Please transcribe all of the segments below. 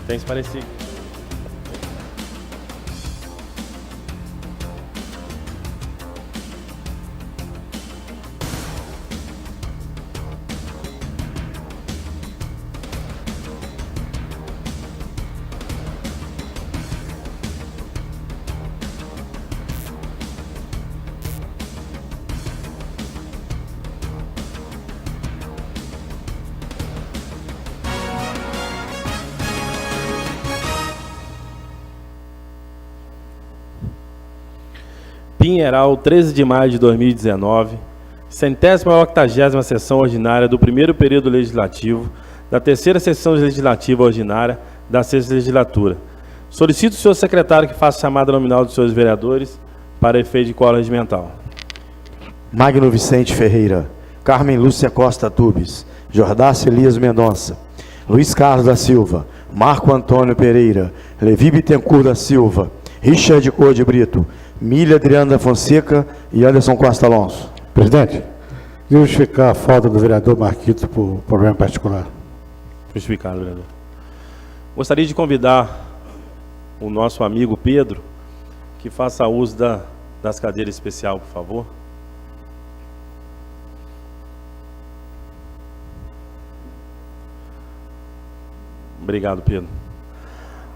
Tem que parecer. Pinheiral, 13 de maio de 2019, 180ª sessão ordinária do primeiro período legislativo, da terceira sessão legislativa ordinária da sexta legislatura. Solicito o senhor secretário que faça chamada nominal dos senhores vereadores para efeito de quórum regimental. Magno Vicente Ferreira, Carmen Lúcia Costa Tubes, Jordácio Elias Mendonça, Luiz Carlos da Silva, Marco Antônio Pereira, Levi Bittencourt da Silva, Richard Code Brito, Mília Adriana da Fonseca e Anderson Costa Alonso. Presidente, justificar a falta do vereador Marquito por problema particular. Justificado, vereador. Gostaria de convidar o nosso amigo Pedro que faça uso das cadeiras especiais, por favor. Obrigado, Pedro.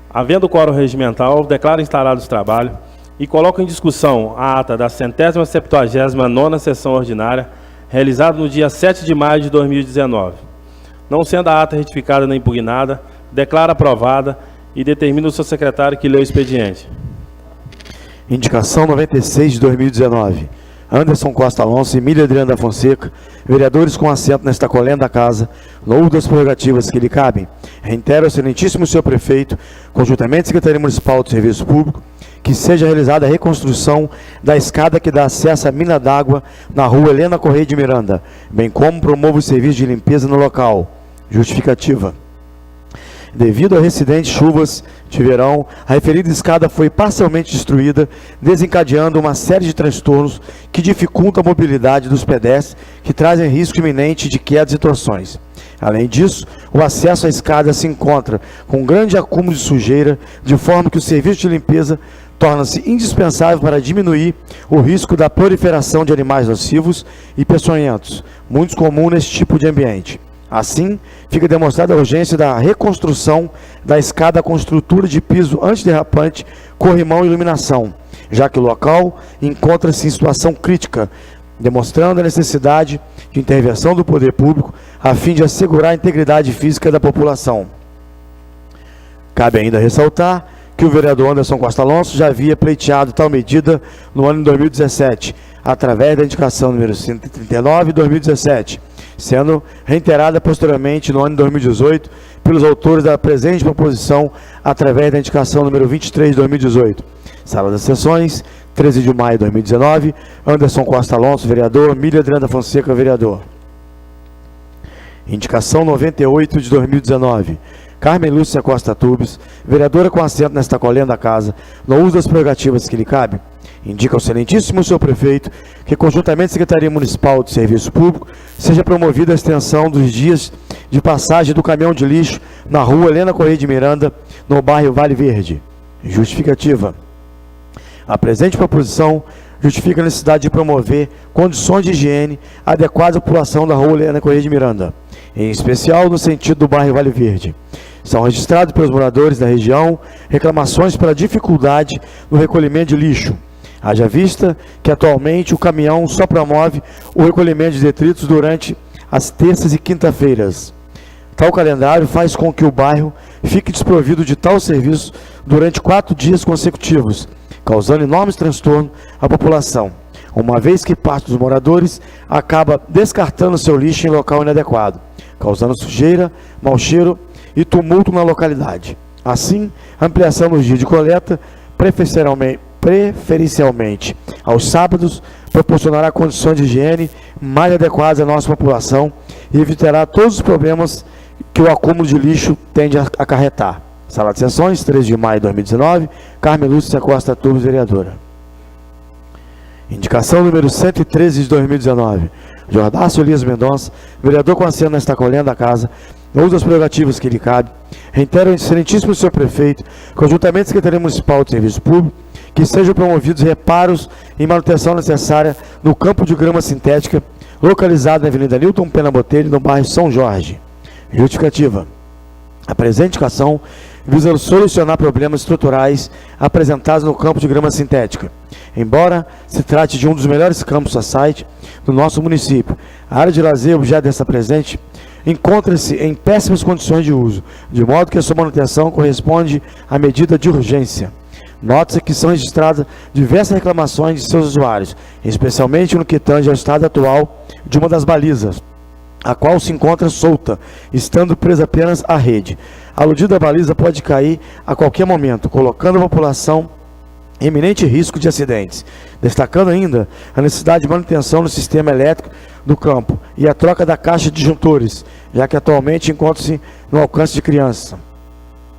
Havendo quórum regimental, declaro instalados os trabalhos e coloco em discussão a ata da 179ª sessão ordinária, realizada no dia 7 de maio de 2019. Não sendo a ata retificada nem impugnada, declaro aprovada e determino o seu secretário que lê o expediente. Indicação 96 de 2019. Anderson Costa Alonso e Mília Adriana da Fonseca, vereadores com assento nesta colenda da casa, no uso das prerrogativas que lhe cabem, reitero ao excelentíssimo senhor prefeito, conjuntamente Secretaria Municipal de Serviço Público, que seja realizada a reconstrução da escada que dá acesso à mina d'água na rua Helena Correia de Miranda, bem como promova o serviço de limpeza no local. Justificativa. Devido a recidentes chuvas de verão, a referida escada foi parcialmente destruída, desencadeando uma série de transtornos que dificultam a mobilidade dos pedestres, que trazem risco iminente de quedas e torções. Além disso, o acesso à escada se encontra com um grande acúmulo de sujeira, de forma que o serviço de limpeza torna-se indispensável para diminuir o risco da proliferação de animais nocivos e peçonhentos, muito comum nesse tipo de ambiente. Assim, fica demonstrada a urgência da reconstrução da escada com estrutura de piso antiderrapante, corrimão e iluminação, já que o local encontra-se em situação crítica, demonstrando a necessidade de intervenção do poder público a fim de assegurar a integridade física da população. Cabe ainda ressaltar que o vereador Anderson Costa Alonso já havia pleiteado tal medida no ano de 2017, através da indicação número 139 de 2017, sendo reiterada posteriormente no ano de 2018 pelos autores da presente proposição através da indicação número 23 de 2018. Sala das Sessões, 13 de maio de 2019, Anderson Costa Alonso, vereador, Mília Adriana da Fonseca, vereador. Indicação 98 de 2019, Carmen Lúcia Costa Tubes, vereadora com assento nesta colenda da casa, no uso das prerrogativas que lhe cabe, indica ao excelentíssimo senhor prefeito que, conjuntamente à Secretaria Municipal de Serviço Público, seja promovida a extensão dos dias de passagem do caminhão de lixo na rua Helena Correia de Miranda, no bairro Vale Verde. Justificativa. A presente proposição justifica a necessidade de promover condições de higiene adequadas à população da rua Helena Correia de Miranda, em especial no sentido do bairro Vale Verde. São registrados pelos moradores da região reclamações pela dificuldade no recolhimento de lixo, haja vista que atualmente o caminhão só promove o recolhimento de detritos durante as terças e quinta-feiras. Tal calendário faz com que o bairro fique desprovido de tal serviço durante 4 dias consecutivos, causando enormes transtornos à população, uma vez que parte dos moradores acaba descartando seu lixo em local inadequado, causando sujeira, mau cheiro e tumulto na localidade. Assim, ampliação nos dias de coleta, preferencialmente aos sábados, proporcionará condições de higiene mais adequadas à nossa população e evitará todos os problemas que o acúmulo de lixo tende a acarretar. Sala de Sessões, 13 de maio de 2019, Carmen Lúcia Costa Tubes, vereadora. Indicação número 113 de 2019, Jordácio Elias Mendonça, vereador com assento nesta colenda da casa, no uso das prerrogativas que lhe cabe, reitero ao excelentíssimo senhor prefeito, conjuntamente à Secretaria Municipal de Serviço Público, que sejam promovidos reparos e manutenção necessária no campo de grama sintética, localizado na Avenida Newton Pena Botelho, no bairro São Jorge. Justificativa. A presente indicação visa solucionar problemas estruturais apresentados no campo de grama sintética. Embora se trate de um dos melhores campos a site do nosso município, a área de lazer objeto dessa presente encontra-se em péssimas condições de uso, de modo que a sua manutenção corresponde à medida de urgência. Nota-se que são registradas diversas reclamações de seus usuários, especialmente no que tange ao estado atual de uma das balizas, a qual se encontra solta, estando presa apenas à rede. A aludida baliza pode cair a qualquer momento, colocando a população em iminente risco de acidentes, destacando ainda a necessidade de manutenção do sistema elétrico do campo e a troca da caixa de disjuntores, já que atualmente encontra-se no alcance de criança.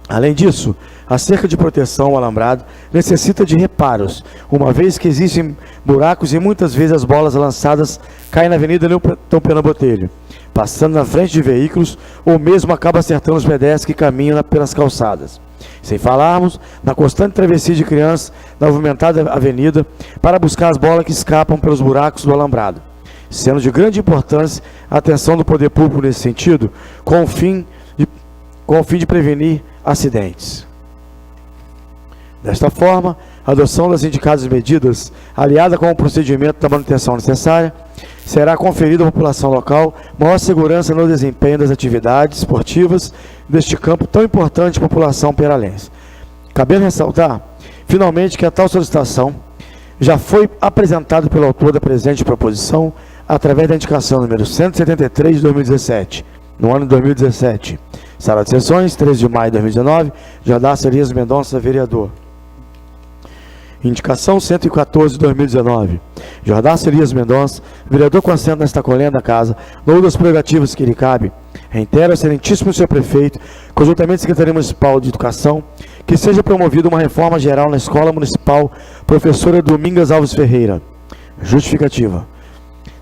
Além disso, a cerca de proteção ao alambrado necessita de reparos, uma vez que existem buracos e muitas vezes as bolas lançadas caem na Avenida Newton Pena Botelho, passando na frente de veículos ou mesmo acaba acertando os pedestres que caminham pelas calçadas. Sem falarmos na constante travessia de crianças na movimentada avenida para buscar as bolas que escapam pelos buracos do alambrado, sendo de grande importância a atenção do poder público nesse sentido, com o fim de prevenir acidentes. Desta forma, a adoção das indicadas medidas, aliada com o procedimento da manutenção necessária, será conferida à população local maior segurança no desempenho das atividades esportivas deste campo tão importante à população peralense. Cabendo ressaltar, finalmente, que a tal solicitação já foi apresentada pelo autor da presente proposição através da indicação número 173 de 2017, no ano de 2017. Sala de Sessões, 13 de maio de 2019, Jordace Elias Mendonça, vereador. Indicação 114 de 2019. Jordace Elias Mendonça, vereador com assento nesta colina da casa, no uso das prerrogativas que lhe cabe, reitero ao excelentíssimo senhor prefeito, conjuntamente à Secretaria Municipal de Educação, que seja promovida uma reforma geral na Escola Municipal Professora Domingas Alves Ferreira. Justificativa.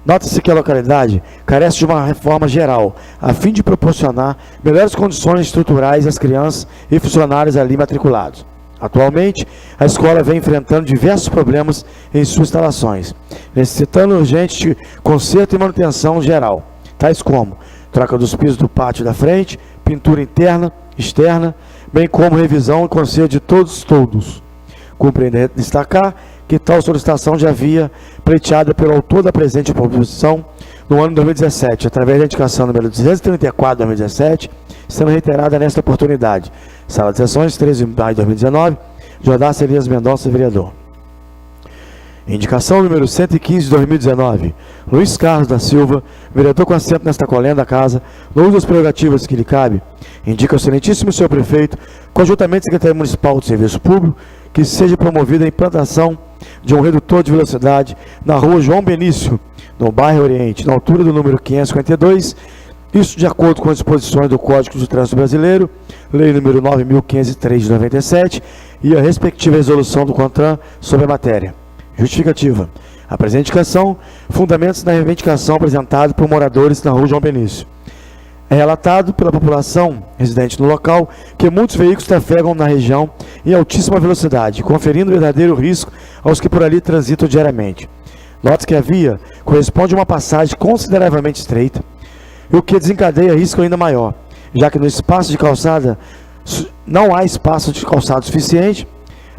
Nota-se que a localidade carece de uma reforma geral, a fim de proporcionar melhores condições estruturais às crianças e funcionários ali matriculados. Atualmente, a escola vem enfrentando diversos problemas em suas instalações, necessitando urgente conserto e manutenção geral, tais como troca dos pisos do pátio da frente, pintura interna, externa, bem como revisão e conserto de todos os toldos. Cumpre destacar que tal solicitação já havia pleiteada pelo autor da presente proposição no ano de 2017, através da indicação número 234 de 2017, sendo reiterada nesta oportunidade. Sala de Sessões, 13 de maio de 2019, Jordace Elias Mendonça, vereador. Indicação número 115 de 2019, Luiz Carlos da Silva, vereador com assento nesta colina da casa, no uso das prerrogativas que lhe cabe, indica ao excelentíssimo senhor prefeito, conjuntamente à Secretaria Municipal de Serviço Público, que seja promovida a implantação de um redutor de velocidade na rua João Benício, no bairro Oriente, na altura do número 552, isso de acordo com as disposições do Código de Trânsito Brasileiro, Lei número 9.503 de 97 e a respectiva resolução do CONTRAN sobre a matéria. Justificativa. A presente indicação fundamenta-se na reivindicação apresentada por moradores na rua João Benício. É relatado pela população residente no local que muitos veículos trafegam na região em altíssima velocidade, conferindo verdadeiro risco aos que por ali transitam diariamente. Note que a via corresponde a uma passagem consideravelmente estreita, o que desencadeia risco ainda maior, já que no espaço de calçada não há espaço de calçado suficiente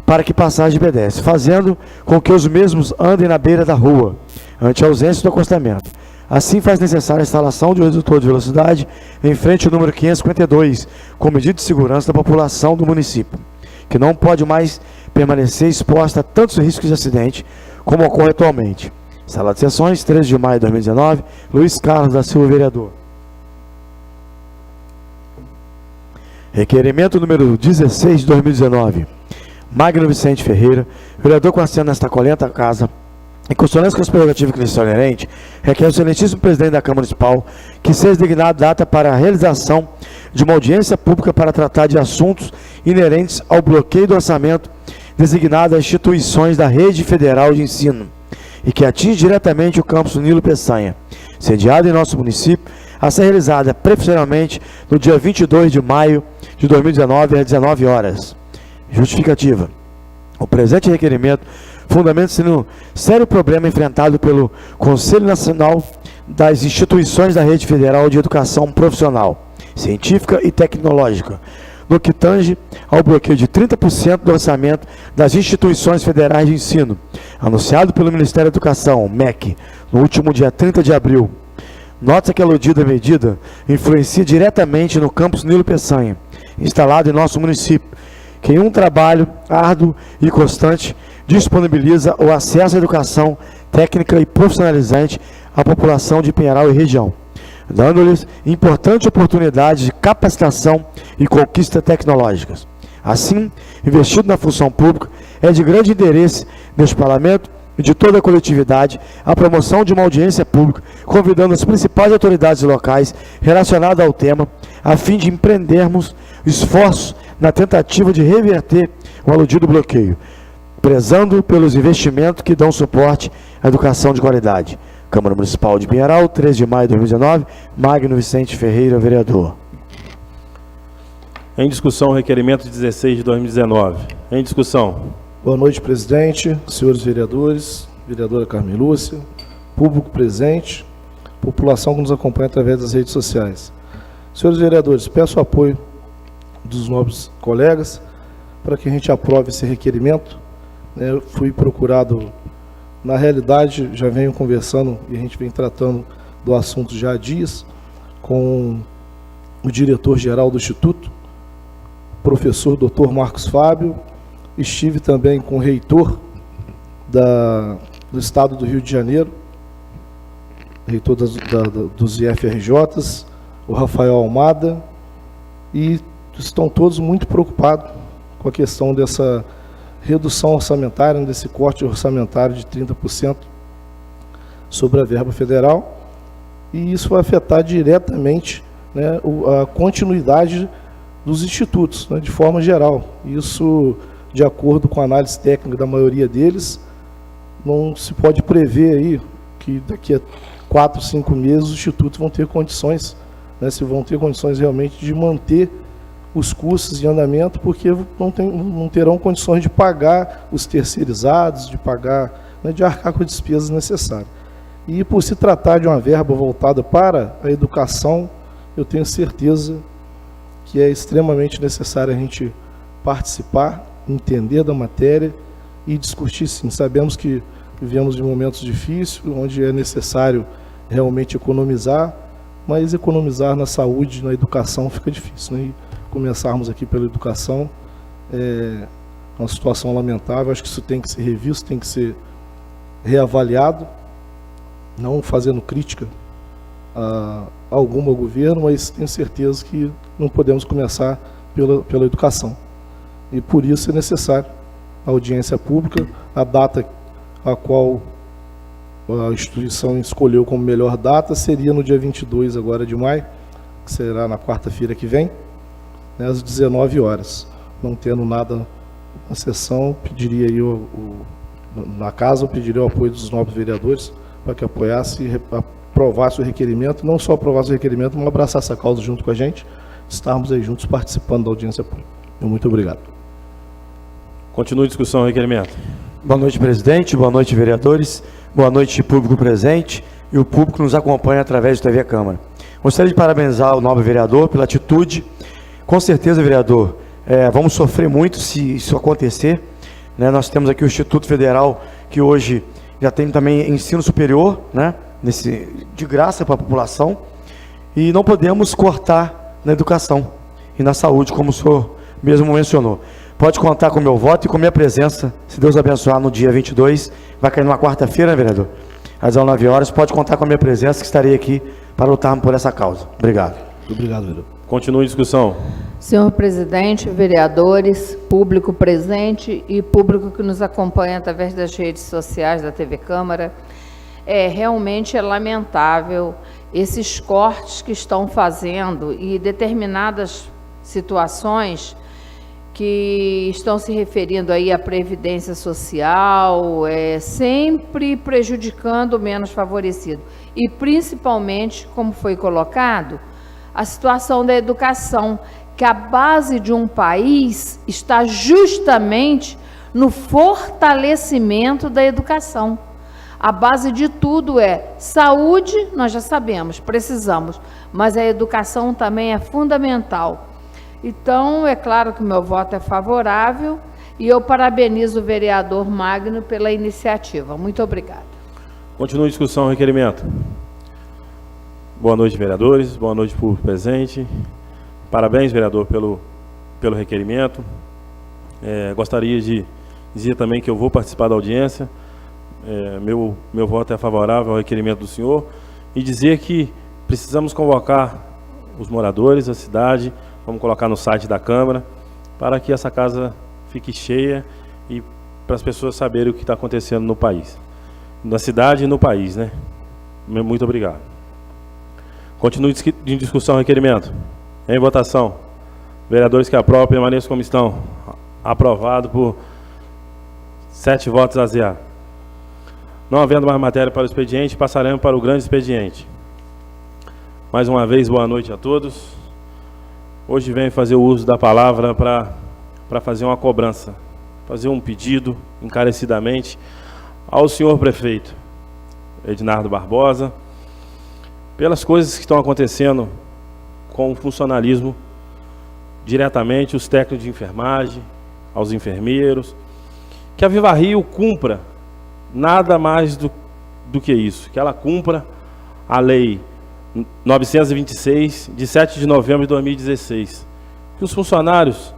para que passagem de pedestre, fazendo com que os mesmos andem na beira da rua, ante a ausência do acostamento. Assim, faz necessária a instalação de um redutor de velocidade em frente ao número 552, com medida de segurança da população do município, que não pode mais permanecer exposta a tantos riscos de acidente como ocorre atualmente. Sala de Sessões, 13 de maio de 2019, Luiz Carlos da Silva, vereador. Requerimento número 16 de 2019. Magno Vicente Ferreira, vereador com assento nesta colenta casa, em consonância com as prerrogativas que lhe são inerentes, requer ao excelentíssimo presidente da Câmara Municipal que seja designada data para a realização de uma audiência pública para tratar de assuntos inerentes ao bloqueio do orçamento designado a instituições da Rede Federal de Ensino e que atinge diretamente o campus Nilo Peçanha, sediado em nosso município, a ser realizada preferencialmente no dia 22 de maio de 2019, às 19 horas. Justificativa. O presente requerimento fundamenta-se no sério problema enfrentado pelo Conselho Nacional das Instituições da Rede Federal de Educação Profissional, Científica e Tecnológica, no que tange ao bloqueio de 30% do orçamento das instituições federais de ensino, anunciado pelo Ministério da Educação, MEC, no último dia 30 de abril. Nota que a aludida medida influencia diretamente no campus Nilo Peçanha, instalado em nosso município, que em um trabalho árduo e constante disponibiliza o acesso à educação técnica e profissionalizante à população de Pinheiral e região, dando-lhes importante oportunidade de capacitação e conquista tecnológicas. Assim, investido na função pública, é de grande interesse deste Parlamento e de toda a coletividade a promoção de uma audiência pública, convidando as principais autoridades locais relacionadas ao tema, a fim de empreendermos esforços na tentativa de reverter o aludido bloqueio, prezando pelos investimentos que dão suporte à educação de qualidade. Câmara Municipal de Pinheiral, 3 de maio de 2019, Magno Vicente Ferreira, vereador. Em discussão, requerimento 16 de 2019. Em discussão. Boa noite, presidente, senhores vereadores, vereadora Carmen Lúcia, público presente, população que nos acompanha através das redes sociais. Senhores vereadores, peço o apoio dos nobres colegas para que a gente aprove esse requerimento. Eu fui procurado, na realidade, já venho conversando e a gente vem tratando do assunto já há dias com o diretor-geral do Instituto, professor Dr. Marcos Fábio. Estive também com o reitor do Estado do Rio de Janeiro, reitor dos IFRJs, o Rafael Almada, e estão todos muito preocupados com a questão dessa redução orçamentária, desse corte orçamentário de 30% sobre a verba federal, e isso vai afetar diretamente, né, a continuidade dos institutos, né, de forma geral. Isso, de acordo com a análise técnica da maioria deles, não se pode prever aí que daqui a 4, 5 meses os institutos vão ter condições, né, se vão ter condições realmente de manter os custos em andamento, porque não terão condições de pagar os terceirizados, de pagar, né, de arcar com as despesas necessárias. E por se tratar de uma verba voltada para a educação, eu tenho certeza que é extremamente necessário a gente participar, entender da matéria e discutir, sim. Sabemos que vivemos em momentos difíceis, onde é necessário realmente economizar, mas economizar na saúde, na educação fica difícil, né? E começarmos aqui pela educação é uma situação lamentável. Acho que isso tem que ser revisto, tem que ser reavaliado, não fazendo crítica a algum governo, mas tenho certeza que não podemos começar pela educação. E por isso é necessário a audiência pública, a data a qual a instituição escolheu como melhor data seria no dia 22 agora de maio, que será na quarta-feira que vem, né, às 19 horas. Não tendo nada na sessão, pediria aí na casa, eu pediria o apoio dos nobres vereadores para que apoiasse e aprovasse o requerimento, não só aprovasse o requerimento, mas abraçasse essa causa junto com a gente, estarmos aí juntos participando da audiência pública. Muito obrigado. Continue a discussão, requerimento. Boa noite, presidente. Boa noite, vereadores. Boa noite, público presente e o público que nos acompanha através da TV Câmara. Gostaria de parabenizar o nobre vereador pela atitude. Com certeza, vereador, vamos sofrer muito se isso acontecer, né? Nós temos aqui o Instituto Federal, que hoje já tem também ensino superior, né? De graça para a população, e não podemos cortar na educação e na saúde, como o senhor mesmo mencionou. Pode contar com o meu voto e com a minha presença, se Deus abençoar, no dia 22, vai cair numa quarta-feira, né, vereador? Às 19 horas, pode contar com a minha presença, que estarei aqui para lutarmos por essa causa. Obrigado. Muito obrigado, vereador. Continue a discussão. Senhor presidente, vereadores, público presente e público que nos acompanha através das redes sociais da TV Câmara, realmente é lamentável esses cortes que estão fazendo e determinadas situações que estão se referindo aí à Previdência Social, sempre prejudicando o menos favorecido. E principalmente, como foi colocado, a situação da educação, que a base de um país está justamente no fortalecimento da educação. A base de tudo é saúde, nós já sabemos, precisamos, mas a educação também é fundamental. Então, é claro que o meu voto é favorável e eu parabenizo o vereador Magno pela iniciativa. Muito obrigada. Continua a discussão, requerimento. Boa noite, vereadores. Boa noite, público presente. Parabéns, vereador, pelo requerimento. Gostaria de dizer também que eu vou participar da audiência. Meu voto é favorável ao requerimento do senhor. E dizer que precisamos convocar os moradores da cidade, vamos colocar no site da Câmara, para que essa casa fique cheia e para as pessoas saberem o que está acontecendo no país. Na cidade e no país, né? Muito obrigado. Continue em discussão o requerimento. Em votação. Vereadores que aprovam, permaneçam como estão. Aprovado por 7 votos a 0. Não havendo mais matéria para o expediente, passaremos para o grande expediente. Mais uma vez, boa noite a todos. Hoje venho fazer o uso da palavra para fazer uma cobrança, fazer um pedido encarecidamente ao senhor prefeito Ednardo Barbosa, pelas coisas que estão acontecendo com o funcionalismo, diretamente os técnicos de enfermagem, aos enfermeiros, que a Viva Rio cumpra nada mais do que isso, que ela cumpra a lei 926, de 7 de novembro de 2016, que os funcionários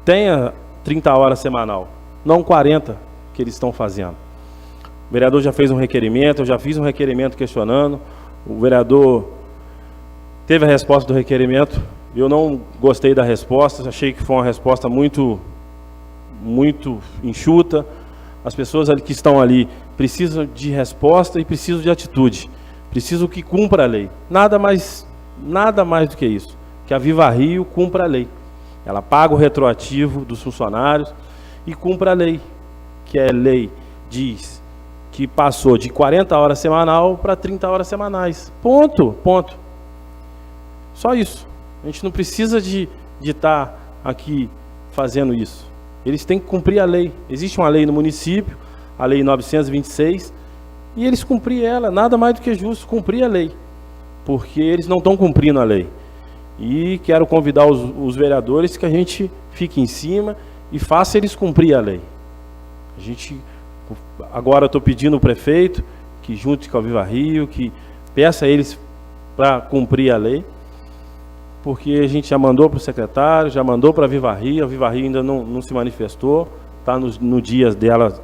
tenham 30 horas semanal, não 40 que eles estão fazendo. O vereador já fez um requerimento, eu já fiz um requerimento questionando, o vereador teve a resposta do requerimento, eu não gostei da resposta, achei que foi uma resposta muito enxuta. As pessoas que estão ali precisam de resposta e precisam de atitude, precisam que cumpra a lei. Nada mais do que isso, que a Viva Rio cumpra a lei. Ela paga o retroativo dos funcionários e cumpra a lei, que a lei diz que passou de 40 horas semanal para 30 horas semanais. Ponto. Só isso. A gente não precisa de estar aqui fazendo isso. Eles têm que cumprir a lei. Existe uma lei no município, a lei 926, e eles cumprem ela, nada mais do que justo, cumprir a lei, porque eles não estão cumprindo a lei. E quero convidar os vereadores que a gente fique em cima e faça eles cumprir a lei. Agora estou pedindo ao prefeito que junte com a Viva Rio, que peça a eles para cumprir a lei, porque a gente já mandou para o secretário, já mandou para a Viva Rio ainda não se manifestou, está no dias dela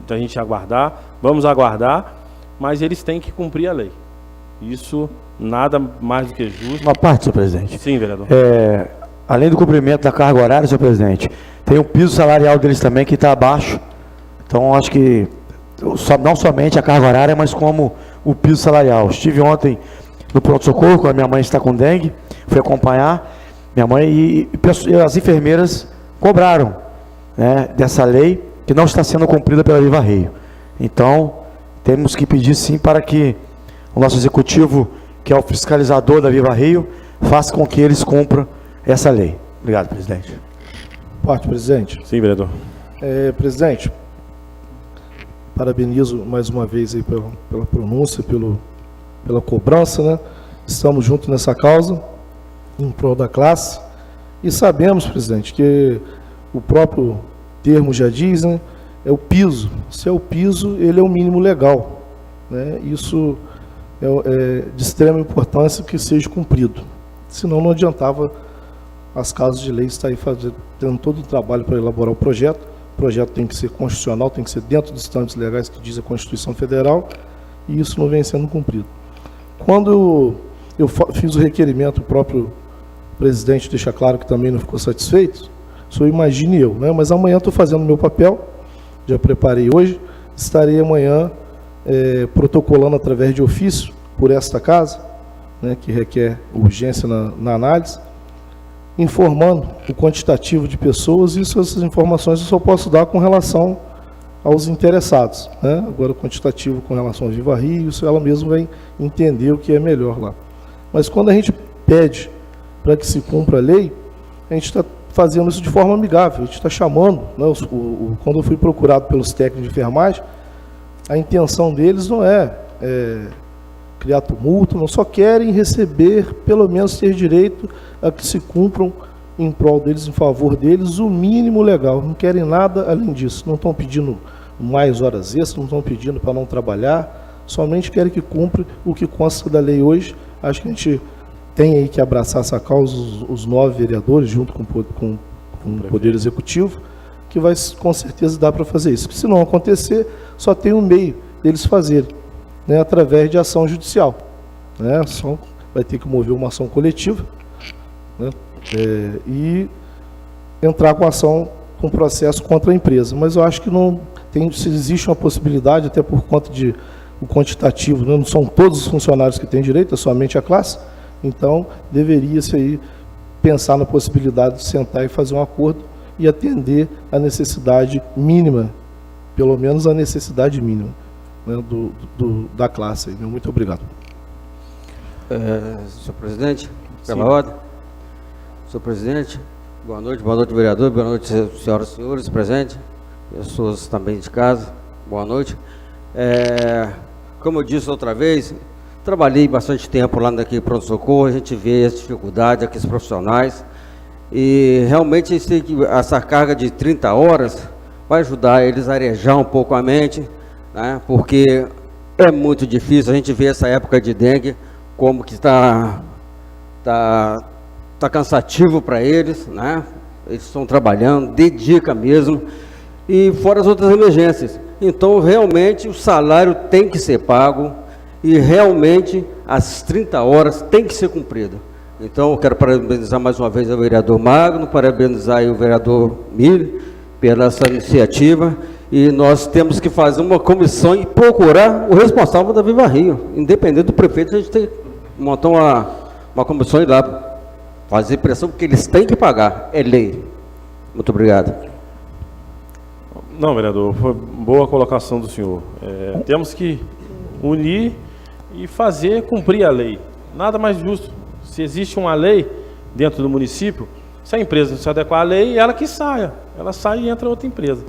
da gente aguardar, vamos aguardar, mas eles têm que cumprir a lei. Isso nada mais do que justo. Uma parte, senhor presidente. Sim, vereador. Além do cumprimento da carga horária, senhor presidente, tem o piso salarial deles também que está abaixo. Então, acho que não somente a carga horária, mas como o piso salarial. Estive ontem no pronto-socorro, quando a minha mãe está com dengue, fui acompanhar minha mãe e as enfermeiras cobraram, né, dessa lei que não está sendo cumprida pela Viva Rio. Então, temos que pedir sim para que o nosso executivo, que é o fiscalizador da Viva Rio, faça com que eles cumpram essa lei. Obrigado, presidente. Parte, presidente. Sim, vereador. Presidente, parabenizo mais uma vez aí pela pronúncia, pela cobrança, né? Estamos juntos nessa causa, em prol da classe, e sabemos, presidente, que o próprio termo já diz, né? É o piso. Se é o piso, ele é o mínimo legal, né? Isso é de extrema importância que seja cumprido. Senão não adiantava as casas de lei estar aí tendo todo o trabalho para elaborar o projeto. O projeto tem que ser constitucional, tem que ser dentro dos trâmites legais que diz a Constituição Federal, e isso não vem sendo cumprido. Quando eu fiz o requerimento, o próprio presidente deixa claro que também não ficou satisfeito, só imagine eu, né? Mas amanhã estou fazendo o meu papel, já preparei hoje, estarei amanhã protocolando através de ofício por esta casa, né, que requer urgência na análise, informando o quantitativo de pessoas, e essas informações eu só posso dar com relação aos interessados, né? Agora, o quantitativo com relação ao Viva Rio, isso ela mesma vai entender o que é melhor lá. Mas quando a gente pede para que se cumpra a lei, a gente está fazendo isso de forma amigável, a gente está chamando, né? Quando eu fui procurado pelos técnicos de enfermagem, a intenção deles não é criar tumulto, não, só querem receber, pelo menos ter direito a que se cumpram em prol deles, em favor deles, o mínimo legal. Não querem nada além disso. Não estão pedindo mais horas extras, não estão pedindo para não trabalhar, somente querem que cumpra o que consta da lei hoje. Acho que a gente tem aí que abraçar essa causa, os 9 vereadores, junto com o Poder Executivo, que vai com certeza dar para fazer isso. Porque se não acontecer, só tem um meio deles fazerem, né, através de ação judicial, né? Só vai ter que mover uma ação coletiva, né, e entrar com ação, com processo contra a empresa. Mas eu acho que não tem, se existe uma possibilidade, até por conta de o quantitativo, né, não são todos os funcionários que têm direito, é somente a classe, então deveria-se aí pensar na possibilidade de sentar e fazer um acordo e atender a necessidade mínima, pelo menos a necessidade mínima, né, da classe. Muito obrigado. Senhor presidente, pela ordem. Senhor presidente, boa noite, vereador, boa noite, senhoras e senhores presentes, pessoas também de casa, boa noite. Como eu disse outra vez, trabalhei bastante tempo lá naquele pronto-socorro, a gente vê as dificuldades aqui, os profissionais, e realmente essa carga de 30 horas vai ajudar eles a arejar um pouco a mente, né, porque é muito difícil. A gente vê essa época de dengue, como que está cansativo para eles, né? Eles estão trabalhando, dedica mesmo, e fora as outras emergências. Então, realmente, o salário tem que ser pago, e realmente as 30 horas tem que ser cumprida. Então, eu quero parabenizar mais uma vez o vereador Magno, parabenizar aí o vereador Mili pela essa iniciativa, e nós temos que fazer uma comissão e procurar o responsável da Viva Rio, independente do prefeito. A gente tem que montar uma comissão e ir lá fazer pressão, porque eles têm que pagar, é lei. Muito obrigado. Não, vereador, foi boa a colocação do senhor. Temos que unir e fazer cumprir a lei. Nada mais justo. Se existe uma lei dentro do município, se a empresa não se adequar à lei, ela que saia. Ela sai e entra outra empresa.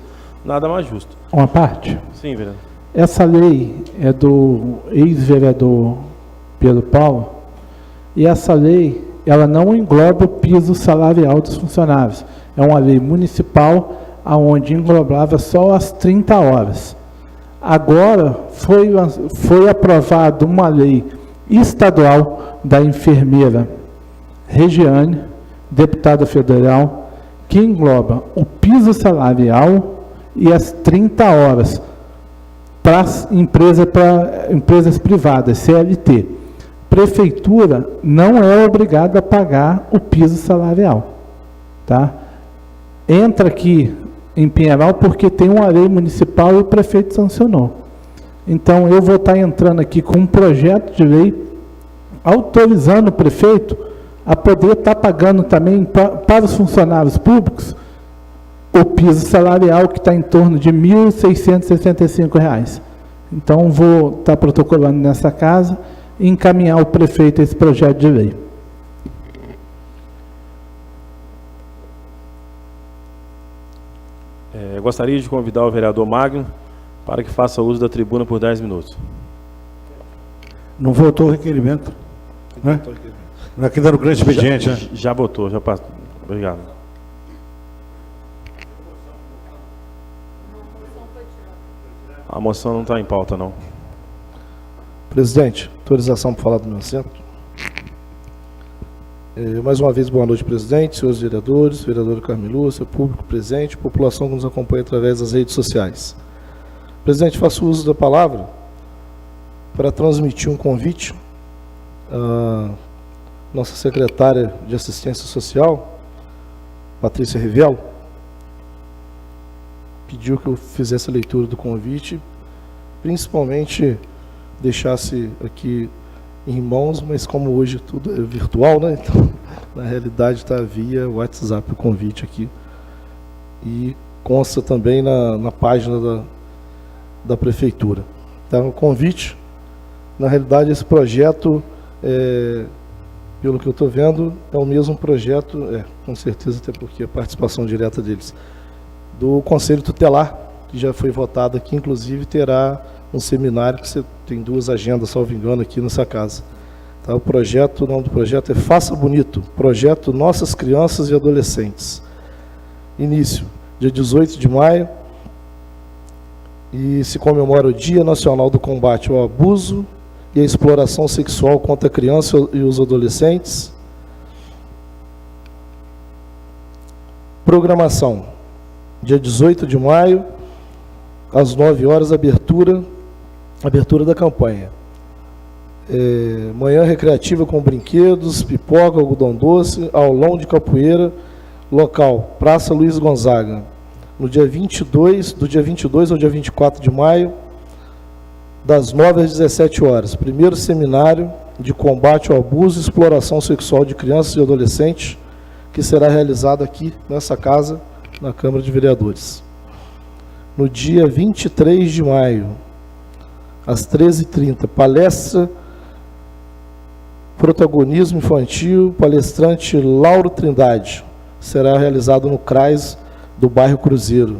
Nada mais justo. Uma parte. Sim, vereador. Essa lei é do ex-vereador Pedro Paulo, e essa lei, ela não engloba o piso salarial dos funcionários. É uma lei municipal, onde englobava só as 30 horas. Agora foi aprovada uma lei estadual da enfermeira Regiane, deputada federal, que engloba o piso salarial e as 30 horas para empresas privadas, CLT. Prefeitura não é obrigada a pagar o piso salarial, tá? Entra aqui em Pinheiral porque tem uma lei municipal e o prefeito sancionou. Então, eu vou estar entrando aqui com um projeto de lei autorizando o prefeito a poder estar pagando também para os funcionários públicos o piso salarial, que está em torno de R$ 1.665. Então, vou estar protocolando nessa casa e encaminhar o prefeito a esse projeto de lei. Gostaria de convidar o vereador Magno para que faça uso da tribuna por 10 minutos. Não votou o requerimento, né? Aqui dando grande expediente, né? Já votou, já passou. Obrigado. A moção não está em pauta, não. Presidente, autorização para falar do meu assento. Mais uma vez, boa noite, presidente, senhores vereadores, vereadora Carmen Lúcia, público presente, população que nos acompanha através das redes sociais. Presidente, faço uso da palavra para transmitir um convite à nossa secretária de Assistência Social, Patrícia Rivelo, pediu que eu fizesse a leitura do convite, principalmente deixasse aqui em mãos, mas como hoje tudo é virtual, né? Então, Na realidade está via WhatsApp o convite aqui. E consta também na página da Prefeitura. Então, o convite, na realidade, esse projeto, pelo que eu estou vendo, é o mesmo projeto, com certeza, até porque a participação direta deles, do Conselho Tutelar, que já foi votado aqui, inclusive terá um seminário, que você tem 2 agendas, salvo engano, aqui nessa casa. Tá, o nome do projeto é Faça Bonito, Projeto Nossas Crianças e Adolescentes. Início, dia 18 de maio, e se comemora o Dia Nacional do Combate ao Abuso e a Exploração Sexual contra a Criança e os Adolescentes. Programação, dia 18 de maio, às 9 horas, abertura da campanha. Manhã recreativa com brinquedos, pipoca, algodão doce, aulão de capoeira, local, Praça Luiz Gonzaga, no dia 22, do dia 22 ao dia 24 de maio, das 9 às 17 horas. Primeiro seminário de combate ao abuso e exploração sexual de crianças e adolescentes, que será realizado aqui nessa casa, na Câmara de Vereadores. No dia 23 de maio, às 13h30, palestra Protagonismo Infantil, palestrante Lauro Trindade, será realizado no CRAS do bairro Cruzeiro.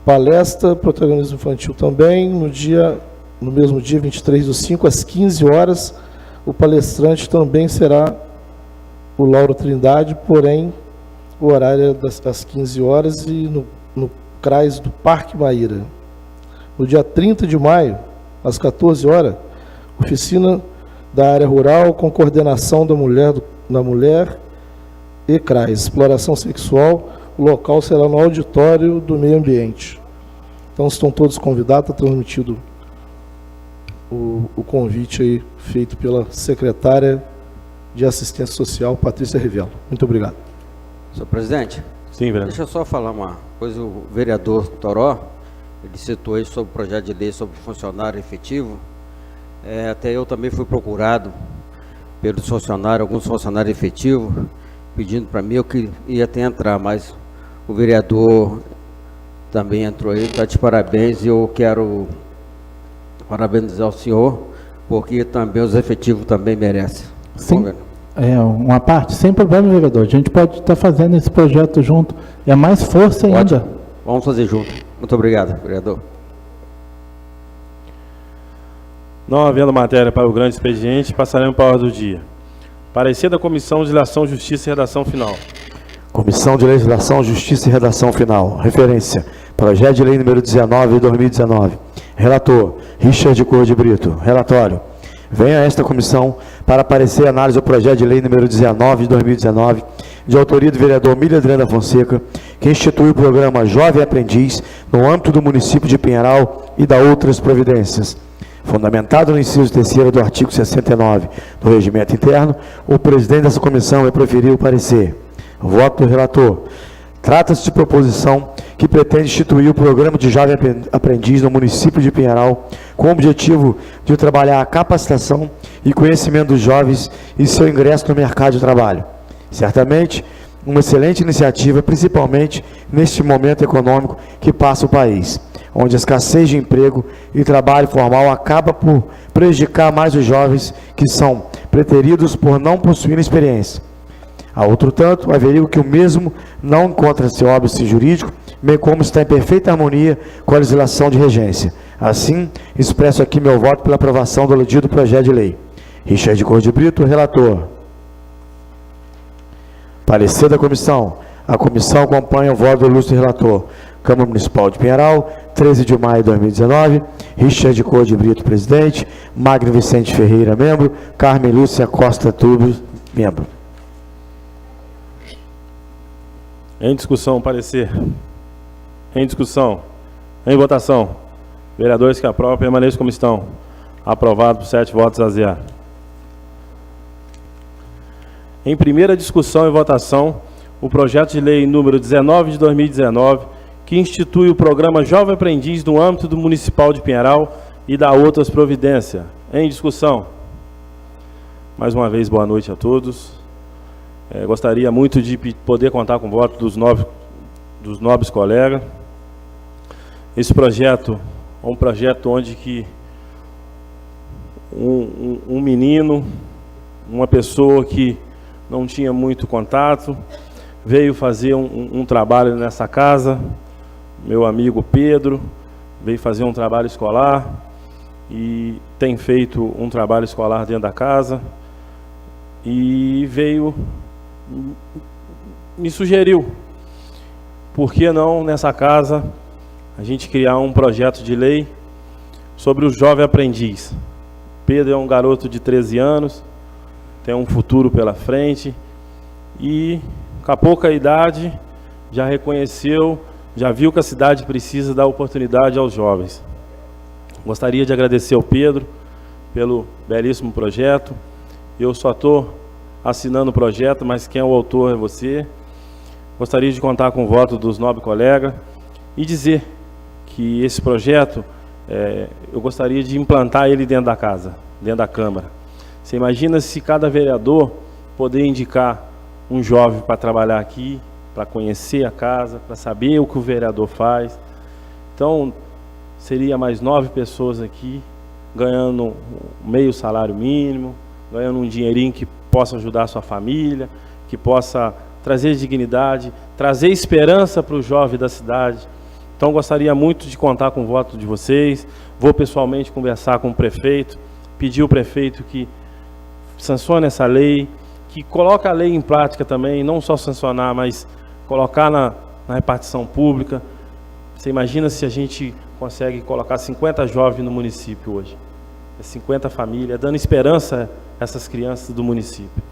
Palestra Protagonismo Infantil também, no mesmo dia 23 do 5 às 15 horas, o palestrante também será o Lauro Trindade, porém o horário é das 15 horas e no CRAS do Parque Maíra. No dia 30 de maio, às 14 horas, oficina da área rural com coordenação da mulher e CRAS, exploração sexual, o local será no auditório do meio ambiente. Então estão todos convidados, está transmitido o convite aí feito pela secretária de Assistência Social, Patrícia Rivelo. Muito obrigado. Senhor presidente, Sim, vereador. deixa eu só falar uma coisa. O vereador Toró, ele citou aí sobre o projeto de lei sobre funcionário efetivo. Até eu também fui procurado pelos funcionários, alguns funcionários efetivos, pedindo para mim, eu que ia até entrar, mas o vereador também entrou aí, está de parabéns, e eu quero parabenizar o senhor, porque também os efetivos também merecem. Sim, uma parte, sem problema, vereador. A gente pode estar fazendo esse projeto junto. É mais força ainda. Ótimo. Vamos fazer junto. Muito obrigado, vereador. Não havendo matéria para o grande expediente, passaremos para a ordem do dia. Parecer da Comissão de Legislação, Justiça e Redação Final. Comissão de Legislação, Justiça e Redação Final. Referência, projeto de lei número 19 de 2019. Relator, Richard Cor de Brito. Relatório. Venha a esta comissão para parecer análise do projeto de lei número 19 de 2019, de autoria do vereador Mílio Adriano da Fonseca, que institui o programa Jovem Aprendiz no âmbito do município de Pinheiral e da outras providências. Fundamentado no inciso 3º do artigo 69 do Regimento Interno, o presidente dessa comissão vai proferir o parecer. Voto do relator. Trata-se de proposição que pretende instituir o programa de Jovem Aprendiz no município de Pinheiral, com o objetivo de trabalhar a capacitação e conhecimento dos jovens e seu ingresso no mercado de trabalho. Certamente, uma excelente iniciativa, principalmente neste momento econômico que passa o país, onde a escassez de emprego e trabalho formal acaba por prejudicar mais os jovens que são preteridos por não possuírem experiência. A outro tanto, averigo que o mesmo não encontra seu óbice jurídico, bem como está em perfeita harmonia com a legislação de regência. Assim, expresso aqui meu voto pela aprovação do aludido projeto de lei. Richard Cor de Brito, relator. Parecer da comissão. A comissão acompanha o voto do ilustre relator. Câmara Municipal de Pinheiral, 13 de maio de 2019, Richard Cor de Brito, presidente, Magno Vicente Ferreira, membro, Carmen Lúcia Costa Tubio, membro. Em discussão, parecer. Em discussão. Em votação. Vereadores que aprovam, permaneçam como estão. Aprovado por 7 votos a 0. Em primeira discussão e votação, o projeto de lei número 19 de 2019, que institui o programa Jovem Aprendiz no âmbito do Municipal de Pinheiral e da outras providências. Em discussão. Mais uma vez, boa noite a todos. Gostaria muito de poder contar com o voto dos nobres colegas. Esse projeto é um projeto onde que um menino, uma pessoa que não tinha muito contato, veio fazer um trabalho nessa casa. Meu amigo Pedro veio fazer um trabalho escolar e tem feito um trabalho escolar dentro da casa, e veio, me sugeriu, por que não nessa casa a gente criar um projeto de lei sobre o jovem aprendiz. Pedro é um garoto de 13 anos, tem um futuro pela frente e com a pouca idade já reconheceu, já viu que a cidade precisa dar oportunidade aos jovens. Gostaria de agradecer ao Pedro pelo belíssimo projeto. Eu só estou assinando o projeto, mas quem é o autor é você. Gostaria de contar com o voto dos nobres colegas e dizer que esse projeto, eu gostaria de implantar ele dentro da casa, dentro da Câmara. Você imagina se cada vereador poder indicar um jovem para trabalhar aqui, para conhecer a casa, para saber o que o vereador faz. Então, seria mais 9 pessoas aqui, ganhando meio salário mínimo, ganhando um dinheirinho que possa ajudar a sua família, que possa trazer dignidade, trazer esperança para o jovem da cidade. Então, gostaria muito de contar com o voto de vocês. Vou pessoalmente conversar com o prefeito, pedir ao prefeito que sancione essa lei, que coloque a lei em prática também, não só sancionar, mas colocar na repartição pública. Você imagina se a gente consegue colocar 50 jovens no município hoje, 50 famílias, dando esperança a essas crianças do município.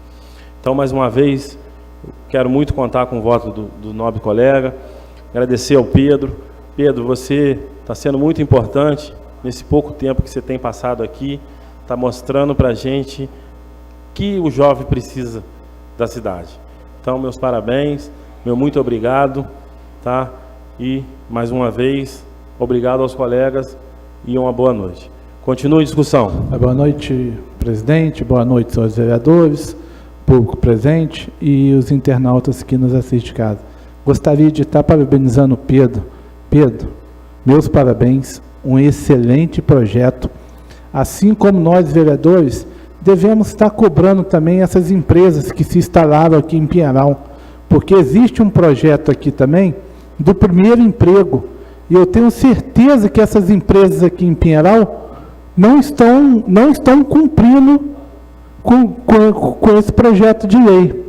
Então, mais uma vez, quero muito contar com o voto do nobre colega, agradecer ao Pedro. Pedro, você está sendo muito importante nesse pouco tempo que você tem passado aqui, está mostrando para a gente que o jovem precisa da cidade. Então, meus parabéns, meu muito obrigado, tá? E, mais uma vez, obrigado aos colegas e uma boa noite. Continue a discussão. Boa noite, presidente, boa noite, senhores vereadores, público presente e os internautas que nos assistem de casa. Gostaria de estar parabenizando o Pedro. Pedro, meus parabéns, um excelente projeto. Assim como nós, vereadores, devemos estar cobrando também essas empresas que se instalaram aqui em Pinheiral, porque existe um projeto aqui também do primeiro emprego, e eu tenho certeza que essas empresas aqui em Pinheiral não estão cumprindo com esse projeto de lei.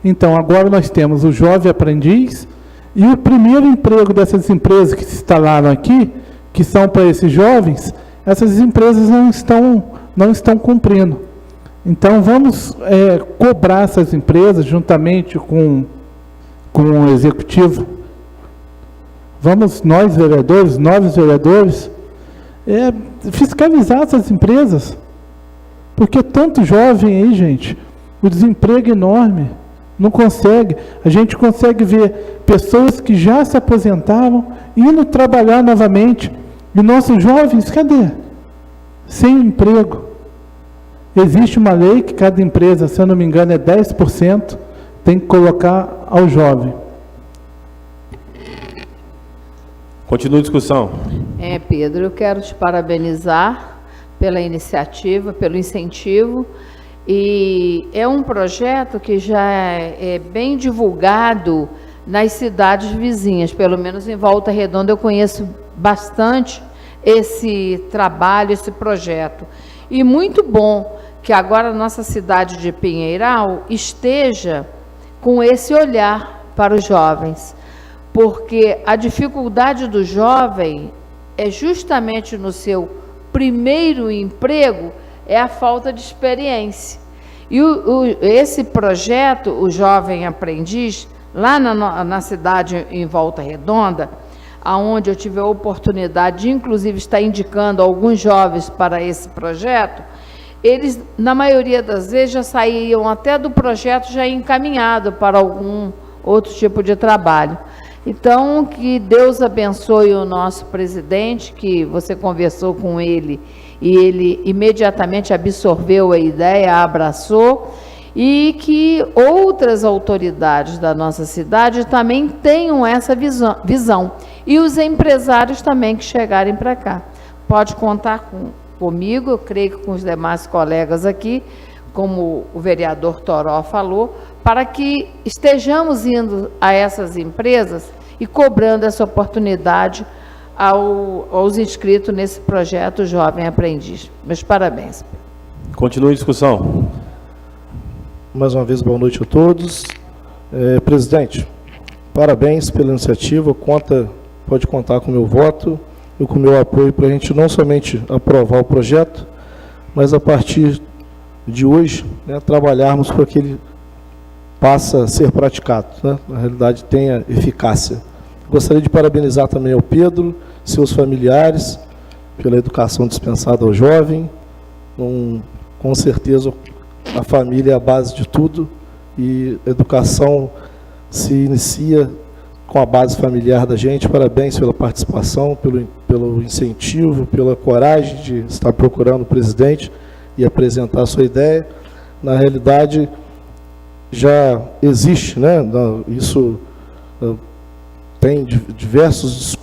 Então, agora nós temos o jovem aprendiz e o primeiro emprego dessas empresas que se instalaram aqui, que são para esses jovens, essas empresas não estão cumprindo. Então, vamos cobrar essas empresas juntamente com o executivo. Vamos, nós vereadores, novos vereadores, fiscalizar essas empresas. Porque tanto jovem aí, gente, o desemprego é enorme, não consegue. A gente consegue ver pessoas que já se aposentaram indo trabalhar novamente. E nossos jovens, cadê? Sem emprego. Existe uma lei que cada empresa, se eu não me engano, é 10%, tem que colocar ao jovem. Continua a discussão. Pedro, eu quero te parabenizar pela iniciativa, pelo incentivo, e é um projeto que já é bem divulgado nas cidades vizinhas, pelo menos em Volta Redonda eu conheço bastante esse trabalho, esse projeto. E muito bom que agora a nossa cidade de Pinheiral esteja com esse olhar para os jovens, porque a dificuldade do jovem é justamente no seu primeiro emprego, é a falta de experiência. E esse projeto, o Jovem Aprendiz, lá na cidade em Volta Redonda, aonde eu tive a oportunidade de, inclusive, estar indicando alguns jovens para esse projeto, eles, na maioria das vezes, já saíam até do projeto já encaminhado para algum outro tipo de trabalho. Então, que Deus abençoe o nosso presidente, que você conversou com ele e ele imediatamente absorveu a ideia, a abraçou, e que outras autoridades da nossa cidade também tenham essa visão. E os empresários também que chegarem para cá. Pode contar comigo, eu creio que com os demais colegas aqui, como o vereador Toró falou, para que estejamos indo a essas empresas e cobrando essa oportunidade aos inscritos nesse projeto Jovem Aprendiz. Meus parabéns. Continue a discussão. Mais uma vez, boa noite a todos. Presidente, parabéns pela iniciativa, pode contar com o meu voto e com o meu apoio para a gente não somente aprovar o projeto, mas a partir de hoje, né, trabalharmos para que ele passe a ser praticado, né, na realidade tenha eficácia. Gostaria de parabenizar também ao Pedro, seus familiares, pela educação dispensada ao jovem. Com certeza, a família é a base de tudo e a educação se inicia com a base familiar da gente. Parabéns pela participação, pelo incentivo, pela coragem de estar procurando o presidente e apresentar a sua ideia. Na realidade, já existe, né? Isso tem diversos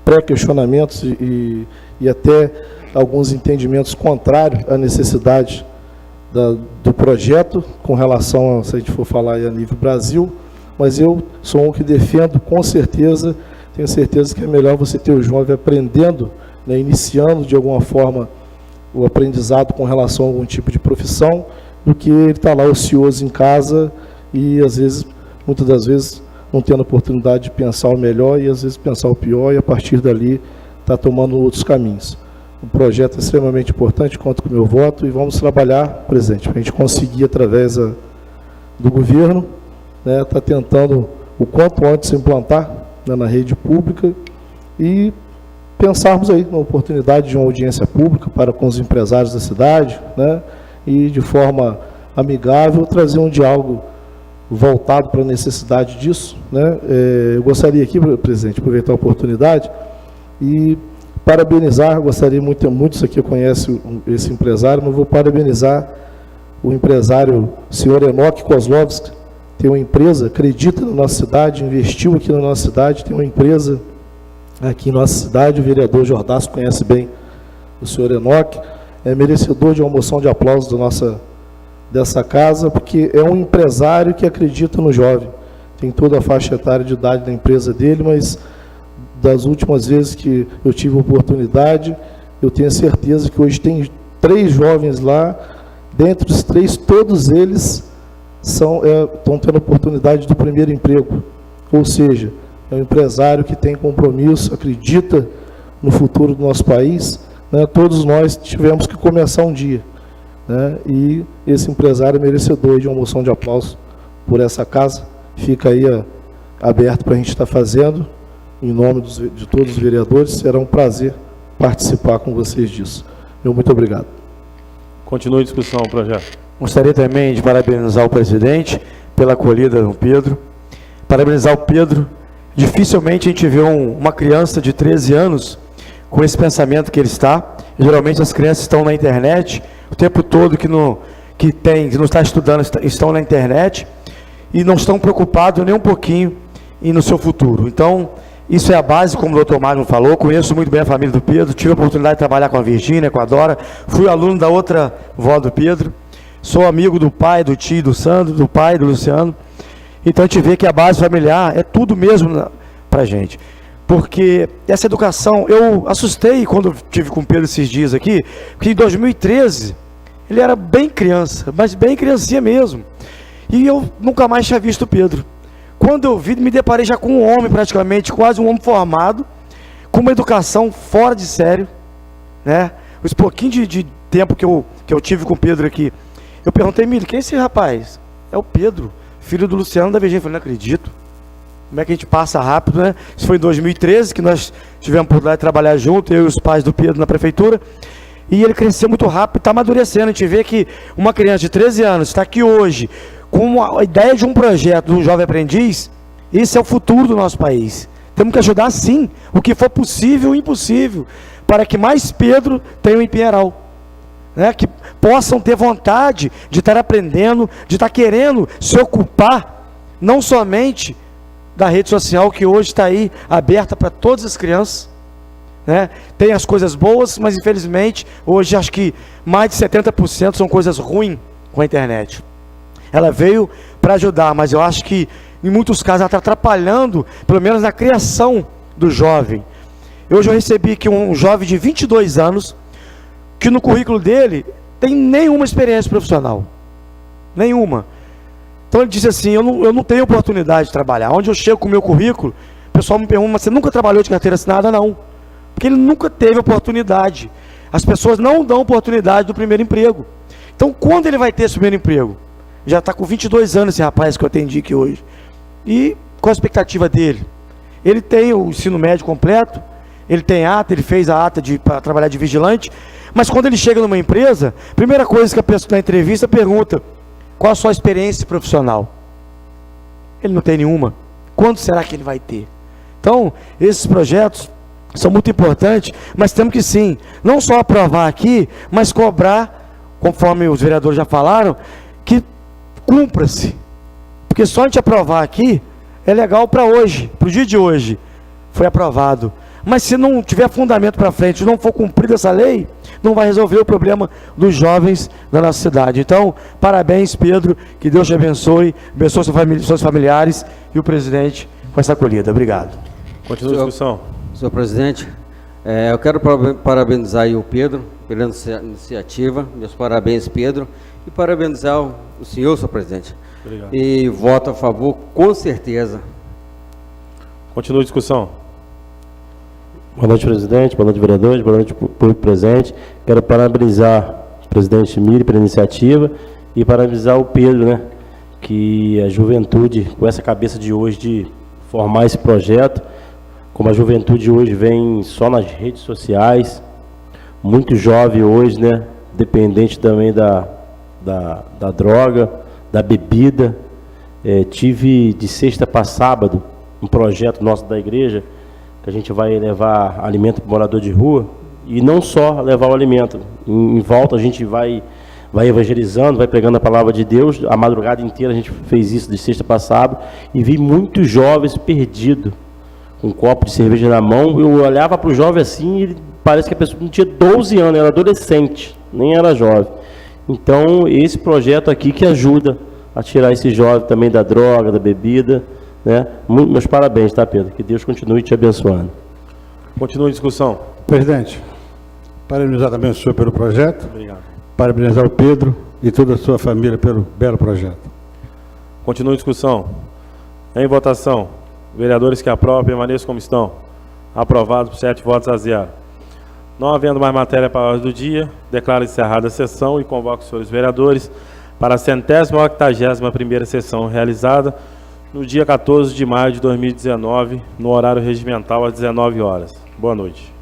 pré-questionamentos e até alguns entendimentos contrários à necessidade do projeto, com relação a, se a gente for falar a nível Brasil, mas eu sou um que defendo, com certeza, tenho certeza que é melhor você ter o jovem aprendendo, né, iniciando de alguma forma o aprendizado com relação a algum tipo de profissão, do que ele estar lá ocioso em casa e, às vezes, muitas das vezes, não tendo oportunidade de pensar o melhor e, às vezes, pensar o pior e, a partir dali, está tomando outros caminhos. O projeto é extremamente importante, conto com o meu voto e vamos trabalhar, presidente, para a gente conseguir, através do governo, né, está tentando o quanto antes implantar, né, na rede pública e pensarmos aí na oportunidade de uma audiência pública para com os empresários da cidade, né, e de forma amigável trazer um diálogo voltado para a necessidade disso, né. Eu gostaria aqui, presidente, aproveitar a oportunidade e parabenizar, gostaria muitos aqui conhecem esse empresário, mas vou parabenizar o empresário senhor Enoque Kozlovski, tem uma empresa, acredita na nossa cidade, investiu aqui na nossa cidade, tem uma empresa aqui em nossa cidade, o vereador Jordaço conhece bem o senhor Enoque, é merecedor de uma moção de aplauso dessa casa, porque é um empresário que acredita no jovem, tem toda a faixa etária de idade da empresa dele, mas das últimas vezes que eu tive a oportunidade, eu tenho certeza que hoje tem 3 jovens lá, dentre os 3, todos eles estão tendo a oportunidade do primeiro emprego, ou seja, é um empresário que tem compromisso, acredita no futuro do nosso país, né? Todos nós tivemos que começar um dia, né? E esse empresário é merecedor de uma moção de aplauso por essa casa, fica aí aberto para a gente estar fazendo, em nome de todos os vereadores, será um prazer participar com vocês disso. Muito obrigado. Continue a discussão, projeto. Gostaria também de parabenizar o presidente pela acolhida do Pedro. Parabenizar o Pedro. Dificilmente a gente vê uma criança de 13 anos com esse pensamento que ele está. Geralmente as crianças estão na internet o tempo todo, que não está estudando, estão na internet e não estão preocupados nem um pouquinho no seu futuro. Então, isso é a base, como o doutor Magno falou. Conheço muito bem a família do Pedro, tive a oportunidade de trabalhar com a Virgínia, com a Dora, fui aluno da outra vó do Pedro, sou amigo do pai, do tio, do Sandro, do pai, do Luciano. Então a gente vê que a base familiar é tudo mesmo para a gente. Porque essa educação, eu assustei quando estive com o Pedro esses dias aqui, porque em 2013 ele era bem criança, mas bem criancinha mesmo. E eu nunca mais tinha visto o Pedro. Quando eu vi, me deparei já com um homem praticamente, quase um homem formado, com uma educação fora de sério, né? Esse pouquinho de tempo que eu tive com o Pedro aqui, eu perguntei, Emílio, quem é esse rapaz? É o Pedro, filho do Luciano da Virgínia. Eu falei, não acredito. Como é que a gente passa rápido, né? Isso foi em 2013, que nós tivemos a oportunidade de trabalhar junto, eu e os pais do Pedro na prefeitura, e ele cresceu muito rápido, está amadurecendo. A gente vê que uma criança de 13 anos está aqui hoje, com a ideia de um projeto, de um jovem aprendiz. Esse é o futuro do nosso país. Temos que ajudar, sim, o que for possível e impossível, para que mais Pedro tenham em Pinheiral. né, que possam ter vontade de estar aprendendo, de estar querendo se ocupar, não somente da rede social, que hoje está aí aberta para todas as crianças, né? Tem as coisas boas, mas infelizmente hoje acho que mais de 70% são coisas ruins com a internet. Ela veio para ajudar, mas eu acho que em muitos casos ela está atrapalhando, pelo menos na criação do jovem. Hoje eu recebi aqui um jovem de 22 anos, que no currículo dele tem nenhuma experiência profissional. Nenhuma. Então ele disse assim, eu não tenho oportunidade de trabalhar. Onde eu chego com o meu currículo, o pessoal me pergunta, mas você nunca trabalhou de carteira assinada? Não. Porque ele nunca teve oportunidade. As pessoas não dão oportunidade do primeiro emprego. Então quando ele vai ter esse primeiro emprego? Já está com 22 anos esse rapaz que eu atendi aqui hoje. E qual a expectativa dele? Ele tem o ensino médio completo, ele tem ata, ele fez a ata para trabalhar de vigilante, mas quando ele chega numa empresa, a primeira coisa que a pessoa na entrevista pergunta, qual a sua experiência profissional? Ele não tem nenhuma. Quando será que ele vai ter? Então, esses projetos são muito importantes, mas temos que sim, não só aprovar aqui, mas cobrar, conforme os vereadores já falaram, que cumpra-se. Porque só a gente aprovar aqui é legal para hoje, para o dia de hoje. Foi aprovado. Mas se não tiver fundamento para frente, se não for cumprida essa lei, não vai resolver o problema dos jovens da nossa cidade. Então, parabéns, Pedro, que Deus te abençoe, abençoe seus familiares e o presidente com essa acolhida. Obrigado. Continua a discussão. Senhor presidente, eu quero parabenizar aí o Pedro pela iniciativa. Meus parabéns, Pedro, e parabenizar o senhor presidente. Obrigado. E voto a favor, com certeza. Continua a discussão. Boa noite, presidente. Boa noite, vereadores. Boa noite, público presente. Quero parabenizar o presidente Miri pela iniciativa e parabenizar o Pedro, né? Que a juventude, com essa cabeça de hoje de formar esse projeto, como a juventude hoje vem só nas redes sociais, muito jovem hoje, né? Dependente também da droga, da bebida. Tive de sexta para sábado um projeto nosso da igreja, que a gente vai levar alimento para o morador de rua, e não só levar o alimento, em volta a gente vai evangelizando, vai pregando a palavra de Deus, a madrugada inteira a gente fez isso de sexta para sábado, e vi muitos jovens perdidos, com um copo de cerveja na mão. Eu olhava para o jovem assim, e ele, parece que a pessoa não tinha 12 anos, era adolescente, nem era jovem. Então, esse projeto aqui que ajuda a tirar esse jovem também da droga, da bebida, né? Meus parabéns, tá, Pedro? Que Deus continue te abençoando. Continua a discussão. Presidente, parabenizar também o senhor pelo projeto. Obrigado. Parabenizar o Pedro e toda a sua família pelo belo projeto. Continua a discussão. Em votação. Vereadores que aprovam, permaneçam como estão. Aprovado por 7 votos a 0. Não havendo mais matéria para a ordem do dia, declaro encerrada a sessão e convoco os senhores vereadores para a 181ª sessão realizada no dia 14 de maio de 2019, no horário regimental às 19 horas. Boa noite.